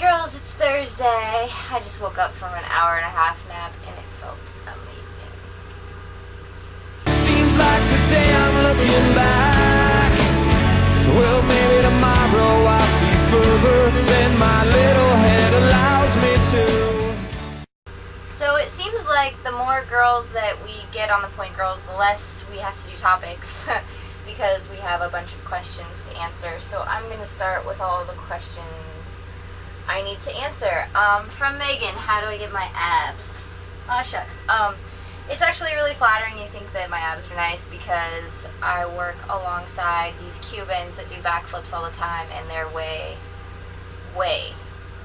girls, it's Thursday. I just woke up from an hour-and-a-half nap and it felt amazing. Seems like today I'm looking back. Well, maybe tomorrow I'll see further than my little head allows me to. So it seems like the more girls that we get on the Point Girls, the less we have to do topics because we have a bunch of questions to answer. So I'm going to start with all the questions I need to answer. From Megan, how do I get my abs? Aw, shucks. It's actually really flattering you think that my abs are nice because I work alongside these Cubans that do backflips all the time, and they're way, way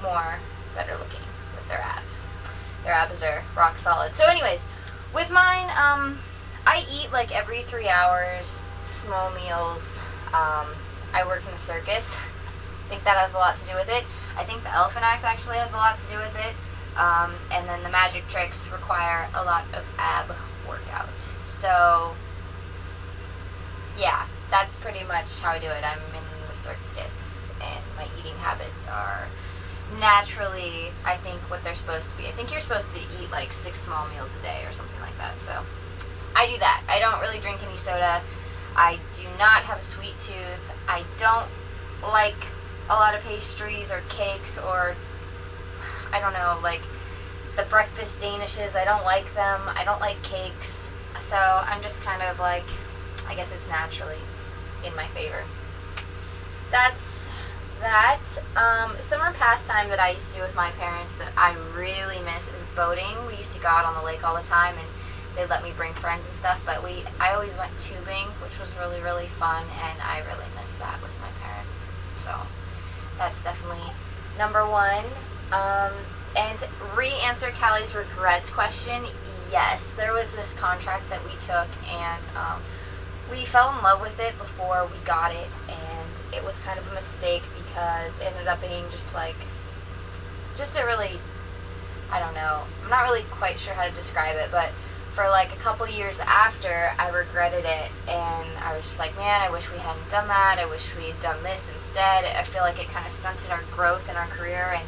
more better looking with their abs. Their abs are rock solid. So anyways, with mine, I eat like every 3 hours, small meals. I work in the circus. I think that has a lot to do with it. I think the Elephant Act actually has a lot to do with it. And then the magic tricks require a lot of ab workout. So, yeah, that's pretty much how I do it. I'm in the circus, and my eating habits are naturally, I think, what they're supposed to be. I think you're supposed to eat like 6 small meals a day or something like that. So, I do that. I don't really drink any soda. I do not have a sweet tooth. I don't like a lot of pastries or cakes or, I don't know, like the breakfast danishes. I don't like them. I don't like cakes. So I'm just kind of like, I guess it's naturally in my favor. That's that. Summer pastime that I used to do with my parents that I really miss is boating. We used to go out on the lake all the time, and they'd let me bring friends and stuff, but I always went tubing, which was really, really fun, and I really miss that with my parents. So that's definitely number one. And re-answer Callie's regrets question. Yes, there was this contract that we took, and we fell in love with it before we got it, and it was kind of a mistake because it ended up being just a really, I don't know, I'm not really quite sure how to describe it, but for like a couple years after, I regretted it, and I was just like, man, I wish we hadn't done that. I wish we had done this instead. I feel like it kind of stunted our growth in our career, and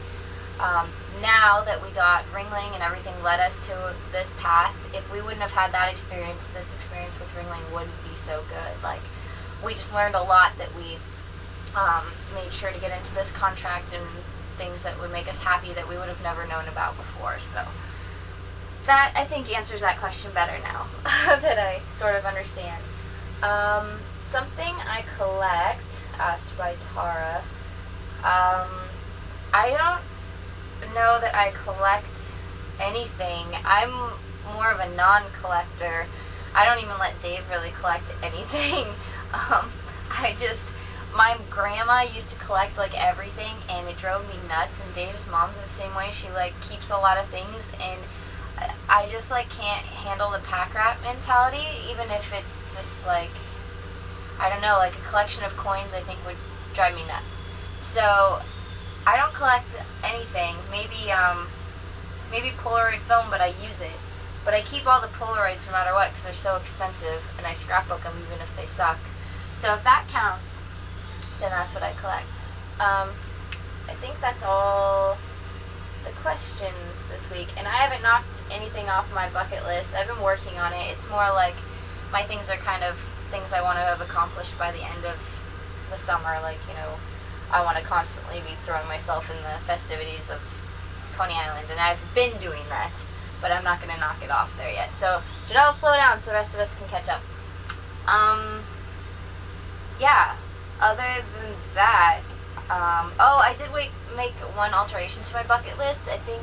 now that we got Ringling and everything led us to this path, if we wouldn't have had that experience, this experience with Ringling wouldn't be so good. Like, we just learned a lot that we made sure to get into this contract, and things that would make us happy that we would have never known about before. So that, I think, answers that question better now that I sort of understand. Something I collect, asked by Tara. I don't know that I collect anything. I'm more of a non-collector. I don't even let Dave really collect anything. My grandma used to collect like everything, and it drove me nuts, and Dave's mom's the same way. She like keeps a lot of things, and I just like can't handle the pack rat mentality, even if it's just like, I don't know, like a collection of coins I think would drive me nuts. So I don't collect anything. Maybe Polaroid film, but I use it. But I keep all the Polaroids no matter what because they're so expensive, and I scrapbook them even if they suck. So if that counts, then that's what I collect. I think that's all the questions this week, and I haven't knocked anything off my bucket list. I've been working on it. It's more like my things are kind of things I want to have accomplished by the end of the summer. Like, you know, I want to constantly be throwing myself in the festivities of Coney Island, and I've been doing that, but I'm not going to knock it off there yet. So Janelle, slow down so the rest of us can catch up. Yeah, other than that, I did make one alteration to my bucket list. I think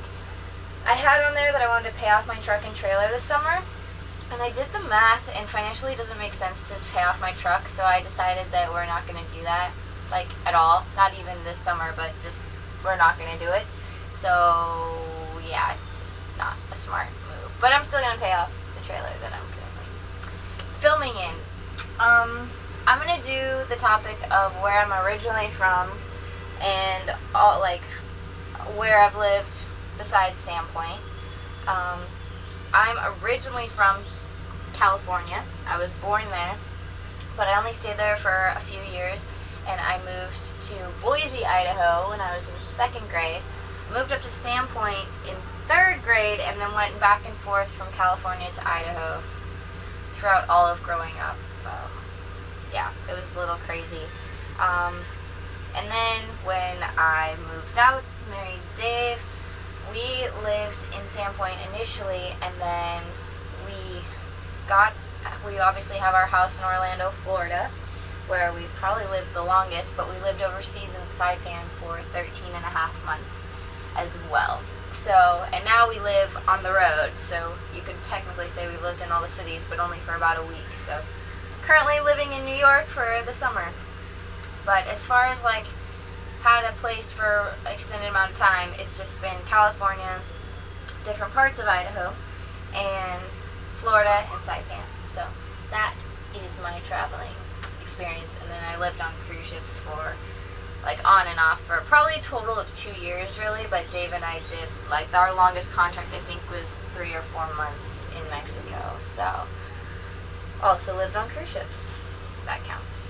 I had on there that I wanted to pay off my truck and trailer this summer, and I did the math, and financially it doesn't make sense to pay off my truck, so I decided that we're not going to do that, like, at all. Not even this summer, but just, we're not going to do it. So, yeah, just not a smart move. But I'm still going to pay off the trailer that I'm currently filming in. I'm going to do the topic of where I'm originally from, and all, like, where I've lived besides Sandpoint. I'm originally from California. I was born there, but I only stayed there for a few years, and I moved to Boise, Idaho when I was in 2nd grade. Moved up to Sandpoint in 3rd grade, and then went back and forth from California to Idaho throughout all of growing up. Yeah, it was a little crazy. And then when I moved out, married Dave, we lived in Sandpoint initially, and then we obviously have our house in Orlando, Florida, where we probably lived the longest, but we lived overseas in Saipan for 13 and a half months as well. So, and now we live on the road, so you could technically say we lived in all the cities, but only for about a week. So, currently living in New York for the summer. But as far as like had a place for an extended amount of time, it's just been California, different parts of Idaho, and Florida and Saipan. So that is my traveling experience. And then I lived on cruise ships for like on and off for probably a total of 2 years really, but Dave and I did like our longest contract I think was 3 or 4 months in Mexico. So also lived on cruise ships. That counts.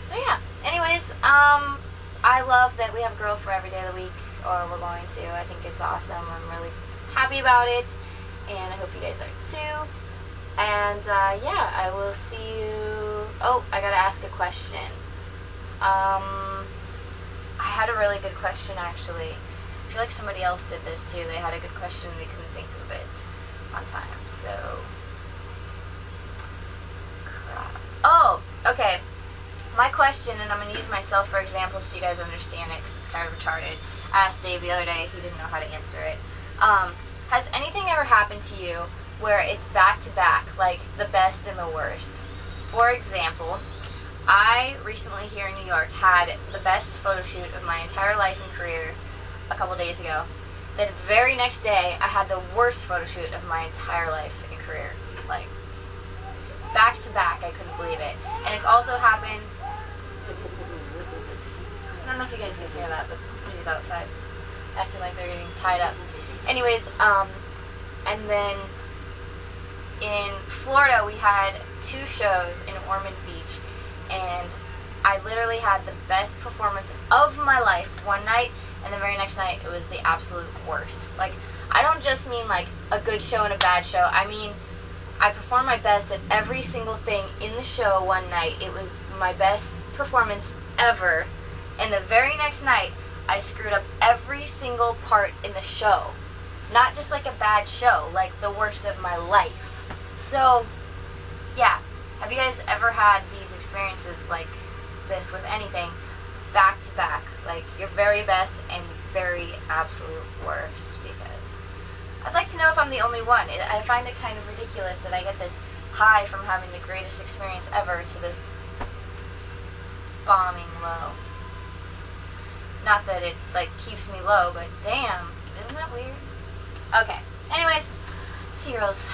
So yeah. Anyways, I love that we have a girl for every day of the week, or we're going to. I think it's awesome. I'm really happy about it, and I hope you guys are too. And yeah, I will see you. Oh, I gotta ask a question. I had a really good question actually. I feel like somebody else did this too. They had a good question and they couldn't think of it on time. So, crap. Oh, okay. My question, and I'm going to use myself for example so you guys understand it because it's kind of retarded. I asked Dave the other day, he didn't know how to answer it. Has anything ever happened to you where it's back to back, like the best and the worst? For example, I recently here in New York had the best photo shoot of my entire life and career a couple days ago. The very next day, I had the worst photo shoot of my entire life and career. Like, back to back, I couldn't believe it. And it's also happened, I don't know if you guys can hear that, but somebody's outside acting like they're getting tied up. Anyways, and then in Florida, we had 2 shows in Ormond Beach, and I literally had the best performance of my life one night, and the very next night it was the absolute worst. Like, I don't just mean like a good show and a bad show. I mean, I performed my best at every single thing in the show one night. It was my best performance ever. And the very next night, I screwed up every single part in the show. Not just like a bad show, like the worst of my life. So, yeah. Have you guys ever had these experiences like this with anything back to back? Like your very best and very absolute worst? Because I'd like to know if I'm the only one. I find it kind of ridiculous that I get this high from having the greatest experience ever to this bombing low. Not that it like keeps me low, but damn, isn't that weird? Okay. Anyways, see you girls.